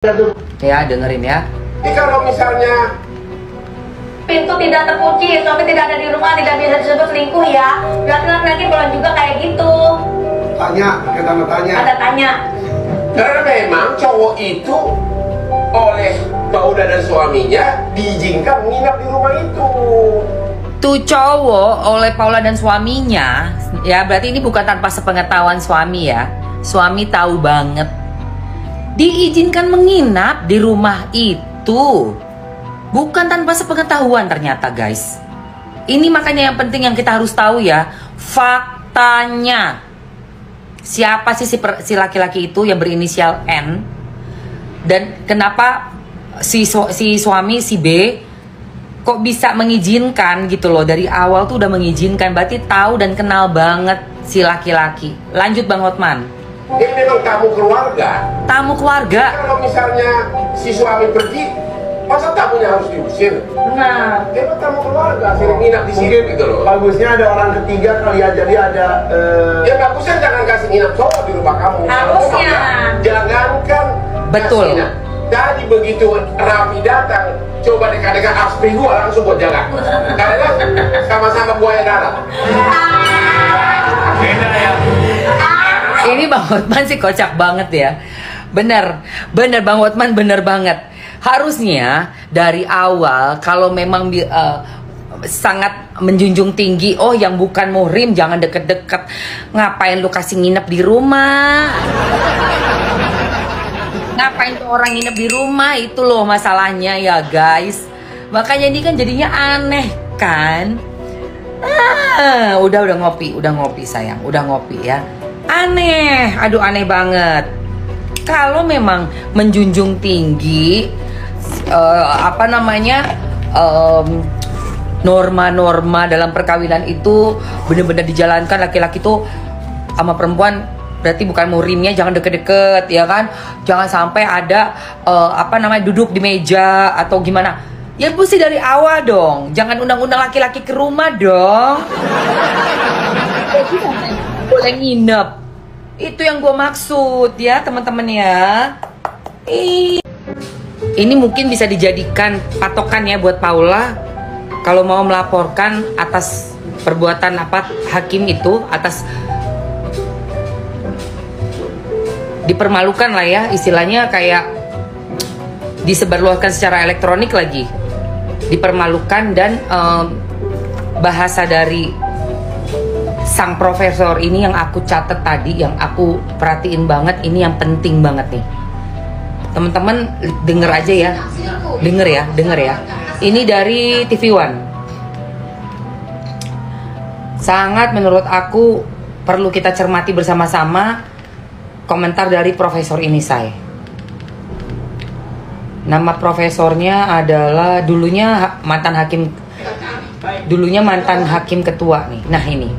Ya, dengerin ya. Jadi kalau misalnya pintu tidak terkunci, suami tidak ada di rumah, tidak bisa disebut selingkuh ya. Berarti laki-laki boleh juga kayak gitu. tanya, kita tanya. Ada tanya. Karena memang cowok itu oleh Paula dan suaminya diizinkan menginap di rumah itu. Tuh cowok oleh Paula dan suaminya, ya berarti ini bukan tanpa sepengetahuan suami ya. Suami tahu banget. Diizinkan menginap di rumah itu. Bukan tanpa sepengetahuan ternyata guys. Ini makanya yang penting yang kita harus tahu ya. Faktanya. Siapa sih si laki-laki itu yang berinisial N? Dan kenapa si suami si B kok bisa mengizinkan gitu loh. Dari awal tuh udah mengizinkan. Berarti tahu dan kenal banget si laki-laki. Lanjut Bang Hotman. Ini memang tamu keluarga. Tamu keluarga. Kalau misalnya si suami pergi, masa tamunya harus diusir? Nah, Dia tamu keluarga, sering nginap di sini gitu loh. Bagusnya ada orang ketiga kali ya, jadi ada Ya bagusnya jangan kasih nginap cowok di rumah kamu. Harusnya. Jangankan Betul. kasih nginap. Tadi begitu Raffi datang, coba dekat-dekat aspri gua langsung buat jaga. Karena sama-sama buaya darat. Beda ya. Ini Bang Hotman sih kocak banget ya. Bener Bang Hotman bener banget. Harusnya dari awal kalau memang sangat menjunjung tinggi, oh yang bukan muhrim jangan deket-deket. Ngapain lu kasih nginep di rumah? Ngapain tuh orang nginep di rumah? Itu loh masalahnya ya guys. Makanya ini kan jadinya aneh kan. Udah ngopi sayang, udah ngopi ya. Aneh, aduh aneh banget. Kalau memang menjunjung tinggi norma-norma dalam perkawinan itu benar-benar dijalankan, laki-laki tuh sama perempuan berarti bukan muhrimnya jangan deket-deket ya kan. Jangan sampai ada duduk di meja atau gimana. Ya mesti dari awal dong. Jangan undang-undang laki-laki ke rumah dong. Boleh nginep. Itu yang gue maksud ya teman-teman ya. Ini mungkin bisa dijadikan patokan ya buat Paula kalau mau melaporkan atas perbuatan hakim itu, atas dipermalukan lah ya, istilahnya kayak disebarluaskan secara elektronik lagi, dipermalukan. Dan bahasa dari sang profesor ini yang aku catat tadi, yang aku perhatiin banget, ini yang penting banget nih teman-teman, denger aja ya, denger ya. Ini dari TV One. Sangat menurut aku perlu kita cermati bersama-sama komentar dari profesor ini saya. Nama profesornya adalah dulunya mantan hakim ketua nih. Nah ini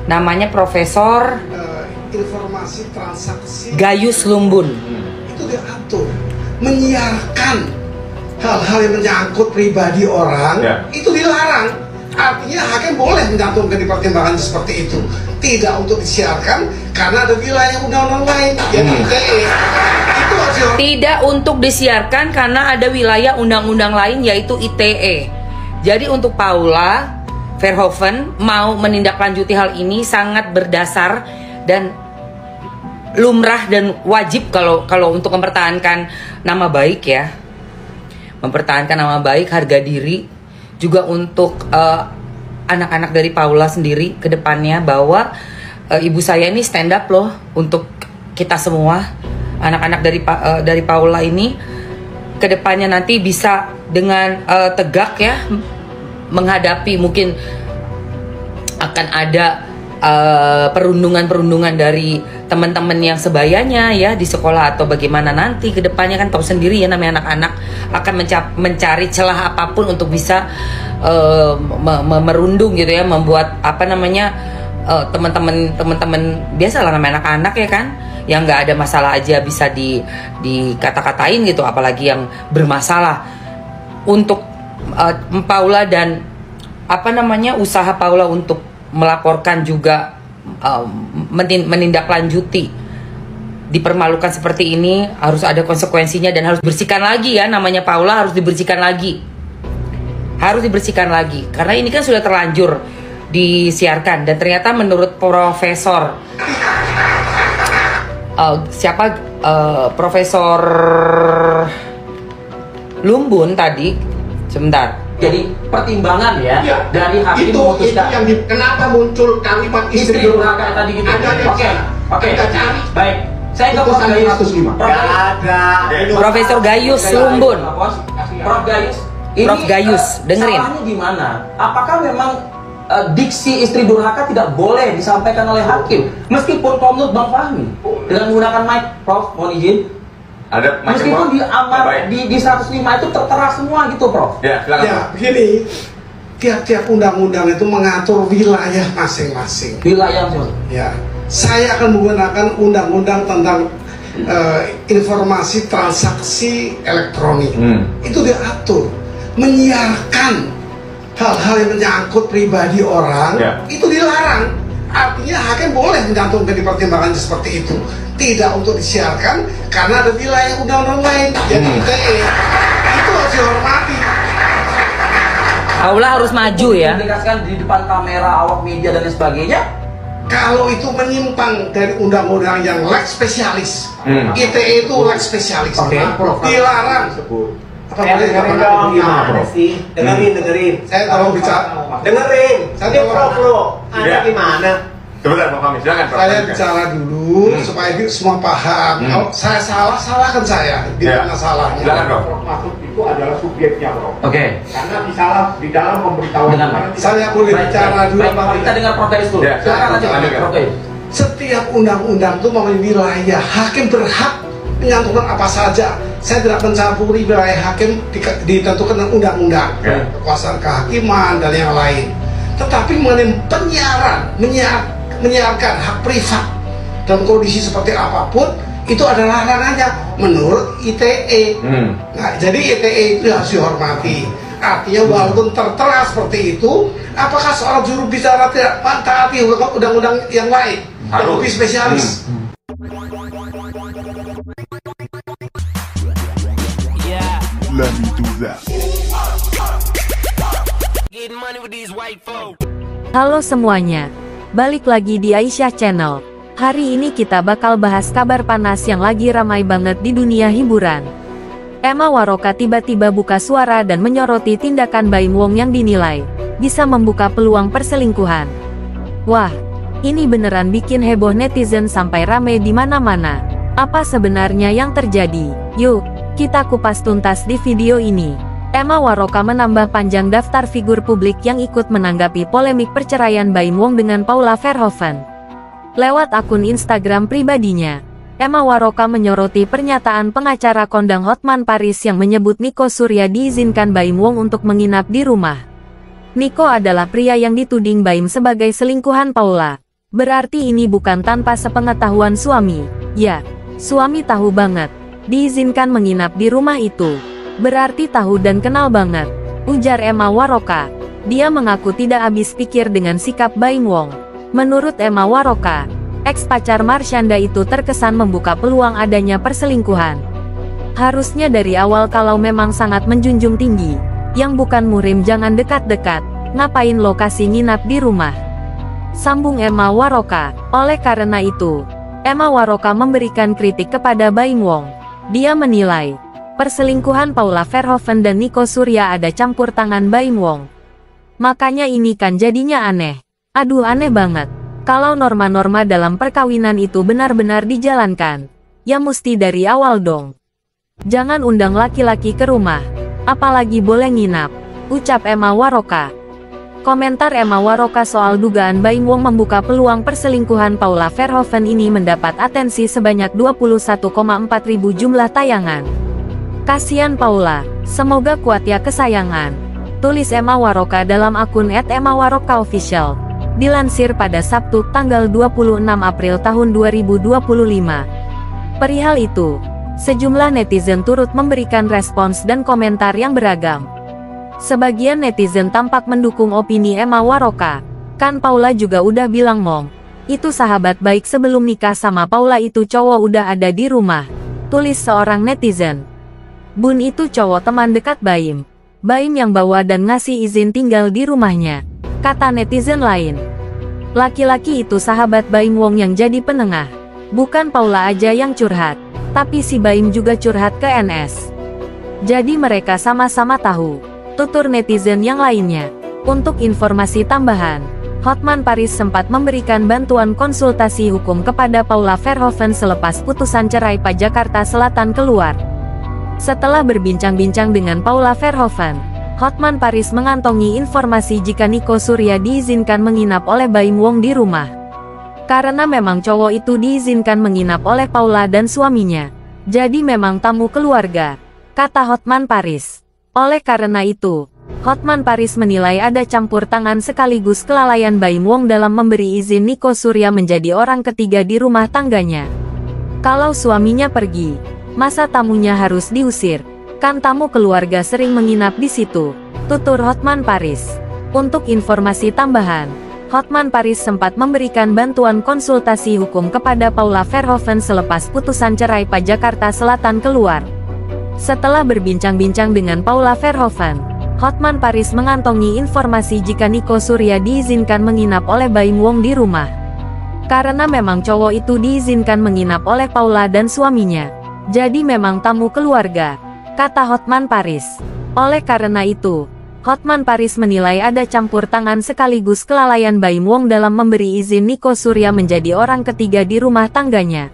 namanya Profesor informasi transaksi Gayus Lumbun. itu diatur, menyiarkan hal-hal yang menyangkut pribadi orang itu dilarang. Artinya hakim boleh mencantumkan di pertimbangan seperti itu, tidak untuk disiarkan karena ada wilayah undang-undang lain yang ITE. Itu harus Tidak untuk disiarkan karena ada wilayah undang-undang lain yaitu ITE. Jadi untuk Paula Verhoeven mau menindaklanjuti hal ini sangat berdasar dan lumrah dan wajib kalau untuk mempertahankan nama baik ya. Mempertahankan nama baik, harga diri, juga untuk anak-anak dari Paula sendiri ke depannya, bahwa ibu saya ini stand up loh untuk kita semua. Anak-anak dari Paula ini ke depannya nanti bisa dengan tegak ya menghadapi, mungkin akan ada perundungan dari teman-teman yang sebayanya ya di sekolah atau bagaimana nanti ke depannya, kan tahu sendiri ya namanya anak-anak akan mencari celah apapun untuk bisa merundung gitu ya, membuat teman-teman biasalah namanya anak-anak ya kan, yang nggak ada masalah aja bisa dikata-katain gitu, apalagi yang bermasalah. Untuk Paula dan usaha Paula untuk melaporkan juga menindaklanjuti dipermalukan seperti ini harus ada konsekuensinya dan harus dibersihkan lagi ya. Namanya Paula harus dibersihkan lagi. Harus dibersihkan lagi karena ini kan sudah terlanjur disiarkan dan ternyata menurut Profesor Profesor Lumbun tadi, sebentar. Jadi pertimbangan ya, dari hakim itu yang kenapa muncul kalimat istri durhaka tadi gitu. Oke. Baik. Saya ke Prof Gayus. Profesor Gayus Lumbun. Prof Gayus, dengerin. Salahnya di mana? Apakah memang diksi istri durhaka tidak boleh disampaikan oleh hakim? Meskipun menurut Bang Fahmi dengan menggunakan mic, Prof, mohon izin. Ada meskipun di amar di 105 itu tertera semua gitu, Prof. Ya, silakan. Ya, begini. Tiap-tiap undang-undang itu mengatur wilayah masing-masing. Wilayah masing-masing. Ya. Saya akan menggunakan undang-undang tentang informasi transaksi elektronik. Itu diatur menyiarkan hal-hal yang menyangkut pribadi orang, itu dilarang. Artinya hakim boleh mencantumkan di pertimbangan seperti itu, tidak untuk disiarkan karena ada wilayah undang-undang lain, jadi ITE. Itu harus dihormati. Paula harus maju ya. Dikasihkan di depan kamera, awak media dan lain sebagainya. Kalau itu menyimpang dari undang-undang yang lex spesialis, ITE itu lex spesialis, dilarang. Dengerin. Saya tolong bicara. Dengerin. Saya Prof lo. Ada gimana? Sebentar, Pak Fahmi, silakan. Saya bicara dulu supaya semua paham. Kalau saya salah, salahkan saya. Di mana salahnya? Silakan, Prof. Maksud itu adalah subjeknya, Prof. Oke. Karena di dalam pemberitahuan Saya boleh bicara dulu, Pak. Kita dengar Prof Gayus dulu. Silakan aja, Prof Gayus. Setiap undang-undang itu memiliki wilayah. Hakim berhak menyantumkan apa saja. Saya tidak mencampuri wilayah hakim ditentukan dengan undang-undang, kekuasaan kehakiman dan yang lain. Tetapi mengenai penyiaran, menyiarkan hak privat dalam kondisi seperti apapun, itu adalah larangannya menurut ITE. Nah, jadi ITE itu harus dihormati. Artinya walaupun tertera seperti itu, apakah seorang juru bicara tidak mentaati undang-undang yang lain? Yang lebih spesialis. Let me do that. Halo semuanya, balik lagi di Aisyah Channel. Hari ini kita bakal bahas kabar panas yang lagi ramai banget di dunia hiburan. Emma Waroka tiba-tiba buka suara dan menyoroti tindakan Baim Wong yang dinilai bisa membuka peluang perselingkuhan. Wah, ini beneran bikin heboh netizen sampai rame di mana-mana. Apa sebenarnya yang terjadi? Yuk, kita kupas tuntas di video ini. Emma Waroka menambah panjang daftar figur publik yang ikut menanggapi polemik perceraian Baim Wong dengan Paula Verhoeven. Lewat akun Instagram pribadinya, Emma Waroka menyoroti pernyataan pengacara kondang Hotman Paris yang menyebut Nico Surya diizinkan Baim Wong untuk menginap di rumah. Nico adalah pria yang dituding Baim sebagai selingkuhan Paula. Berarti ini bukan tanpa sepengetahuan suami. Ya, suami tahu banget. Diizinkan menginap di rumah itu. Berarti tahu dan kenal banget, ujar Emma Waroka. Dia mengaku tidak habis pikir dengan sikap Baim Wong. Menurut Emma Waroka, ex-pacar Marshanda itu terkesan membuka peluang adanya perselingkuhan. Harusnya dari awal kalau memang sangat menjunjung tinggi, yang bukan muhrim jangan dekat-dekat, ngapain lokasi nginap di rumah. Sambung Emma Waroka, oleh karena itu, Emma Waroka memberikan kritik kepada Baim Wong. Dia menilai, perselingkuhan Paula Verhoeven dan Nico Surya ada campur tangan Baim Wong. Makanya ini kan jadinya aneh. Aduh aneh banget. Kalau norma-norma dalam perkawinan itu benar-benar dijalankan, ya mesti dari awal dong. Jangan undang laki-laki ke rumah, apalagi boleh nginap, ucap Emma Waroka. Komentar Emma Waroka soal dugaan Baim Wong membuka peluang perselingkuhan Paula Verhoeven ini mendapat atensi sebanyak 21,4 ribu jumlah tayangan. Kasian Paula, semoga kuat ya kesayangan, tulis Emma Waroka dalam akun @emmawarokaofficial. Dilansir pada Sabtu, tanggal 26 April tahun 2025. Perihal itu, sejumlah netizen turut memberikan respons dan komentar yang beragam. Sebagian netizen tampak mendukung opini Emma Waroka. Kan Paula juga udah bilang Mong, Itu sahabat baik sebelum nikah sama Paula itu cowok udah ada di rumah. Tulis seorang netizen. Bun itu cowok teman dekat Baim. Baim yang bawa dan ngasih izin tinggal di rumahnya. Kata netizen lain. Laki-laki itu sahabat Baim Wong yang jadi penengah. Bukan Paula aja yang curhat. Tapi si Baim juga curhat ke NS. Jadi mereka sama-sama tahu. Tutur netizen yang lainnya. Untuk informasi tambahan, Hotman Paris sempat memberikan bantuan konsultasi hukum kepada Paula Verhoeven selepas putusan cerai Pak Jakarta Selatan keluar. Setelah berbincang-bincang dengan Paula Verhoeven, Hotman Paris mengantongi informasi jika Nico Surya diizinkan menginap oleh Baim Wong di rumah. Karena memang cowok itu diizinkan menginap oleh Paula dan suaminya. Jadi memang tamu keluarga, kata Hotman Paris. Oleh karena itu, Hotman Paris menilai ada campur tangan sekaligus kelalaian Baim Wong dalam memberi izin Nico Surya menjadi orang ketiga di rumah tangganya. Kalau suaminya pergi, masa tamunya harus diusir? Kan tamu keluarga sering menginap di situ, tutur Hotman Paris. Untuk informasi tambahan, Hotman Paris sempat memberikan bantuan konsultasi hukum kepada Paula Verhoeven selepas putusan cerai Pak Jakarta Selatan keluar. Setelah berbincang-bincang dengan Paula Verhoeven, Hotman Paris mengantongi informasi jika Nico Surya diizinkan menginap oleh Baim Wong di rumah. Karena memang cowok itu diizinkan menginap oleh Paula dan suaminya. Jadi memang tamu keluarga, kata Hotman Paris. Oleh karena itu, Hotman Paris menilai ada campur tangan sekaligus kelalaian Baim Wong dalam memberi izin Nico Surya menjadi orang ketiga di rumah tangganya.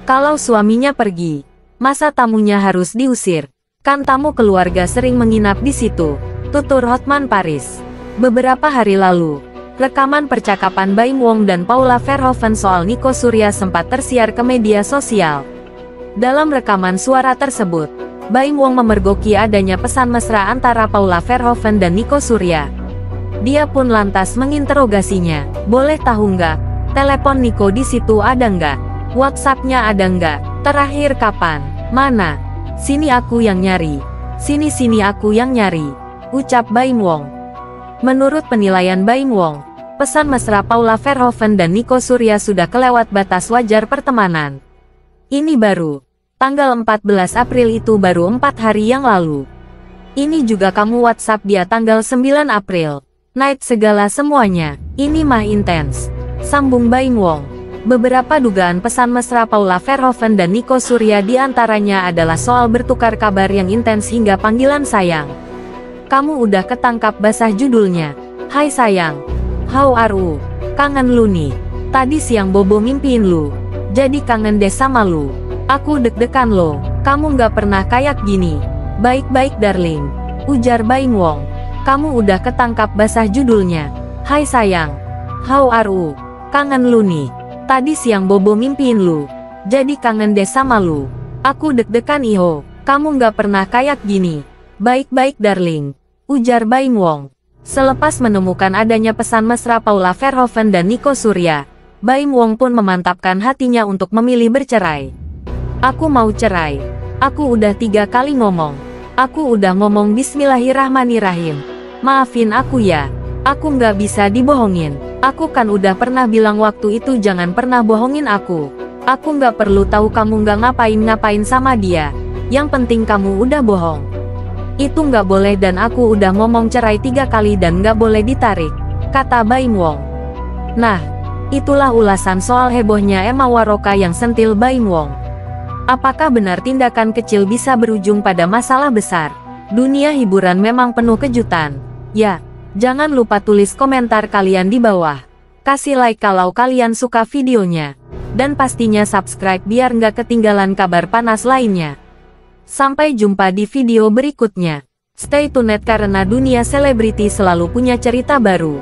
Kalau suaminya pergi, masa tamunya harus diusir? Kan tamu keluarga sering menginap di situ, tutur Hotman Paris. Beberapa hari lalu, rekaman percakapan Baim Wong dan Paula Verhoeven soal Nico Surya sempat tersiar ke media sosial. Dalam rekaman suara tersebut, Baim Wong memergoki adanya pesan mesra antara Paula Verhoeven dan Nico Surya. Dia pun lantas menginterogasinya, boleh tahu nggak, telepon Nico di situ ada nggak? WhatsApp-nya ada nggak? Terakhir kapan? Mana? Sini aku yang nyari. Sini aku yang nyari, ucap Baim Wong. Menurut penilaian Baim Wong, pesan mesra Paula Verhoeven dan Nico Surya sudah kelewat batas wajar pertemanan. Ini baru. Tanggal 14 April itu baru 4 hari yang lalu. Ini juga kamu WhatsApp dia tanggal 9 April. Night segala semuanya. Ini mah intens, sambung Baim Wong. Beberapa dugaan pesan mesra Paula Verhoeven dan Nico Surya diantaranya adalah soal bertukar kabar yang intens hingga panggilan sayang. Kamu udah ketangkap basah judulnya. Hai sayang, how are you? Kangen lu nih. Tadi siang Bobo mimpiin lu. Jadi kangen deh sama lu. Aku deg-degan lo. Kamu nggak pernah kayak gini. Baik-baik darling, ujar Baim Wong. Kamu udah ketangkap basah judulnya. Hai sayang, how are you? Kangen lu nih. Tadi siang Bobo mimpiin lu. Jadi kangen deh sama lu. Aku deg-degan iho. Kamu nggak pernah kayak gini. Baik-baik darling, ujar Baim Wong. Selepas menemukan adanya pesan mesra Paula Verhoeven dan Nico Surya, Baim Wong pun memantapkan hatinya untuk memilih bercerai. Aku mau cerai. Aku udah 3 kali ngomong. Aku udah ngomong Bismillahirrahmanirrahim. Maafin aku ya. Aku nggak bisa dibohongin. Aku kan udah pernah bilang waktu itu jangan pernah bohongin aku. Aku nggak perlu tahu kamu nggak ngapain-ngapain sama dia. Yang penting kamu udah bohong. Itu nggak boleh dan aku udah ngomong cerai 3 kali dan nggak boleh ditarik, kata Baim Wong. Nah, itulah ulasan soal hebohnya Emma Waroka yang sentil Baim Wong. Apakah benar tindakan kecil bisa berujung pada masalah besar? Dunia hiburan memang penuh kejutan. Ya. Jangan lupa tulis komentar kalian di bawah. Kasih like kalau kalian suka videonya. Dan pastinya subscribe biar nggak ketinggalan kabar panas lainnya. Sampai jumpa di video berikutnya. Stay tuned karena dunia selebriti selalu punya cerita baru.